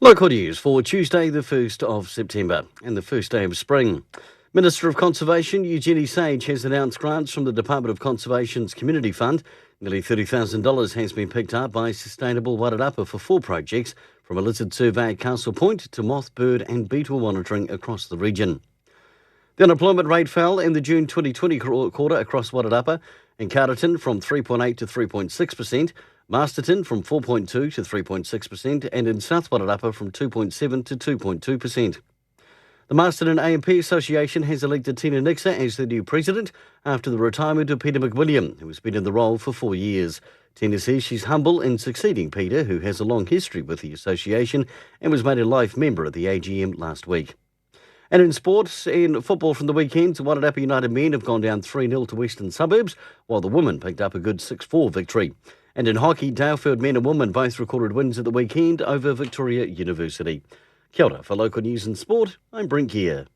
Local news for Tuesday, the 1st of September, and the first day of spring. Minister of Conservation Eugenie Sage has announced grants from the Department of Conservation's Community Fund. Nearly $30,000 has been picked up by Sustainable Wairarapa for 4 projects, from a lizard survey at Castle Point to moth, bird and beetle monitoring across the region. The unemployment rate fell in the June 2020 quarter across Wairarapa and Carterton from 3.8 to 3.6%, Masterton from 4.2 to 3.6%, and in South Wairarapa from 2.7 to 2.2%. The Masterton A&P Association has elected Tina Nixon as the new president after the retirement of Peter McWilliam, who has been in the role for 4 years. Tina says she's humble in succeeding Peter, who has a long history with the association and was made a life member at the AGM last week. And in sports, in football from the weekend, Wairarapa United men have gone down 3-0 to Western Suburbs, while the women picked up a good 6-4 victory. And in hockey, Dalefield men and women both recorded wins at the weekend over Victoria University. Kia ora for local news and sport, I'm Brent Gare.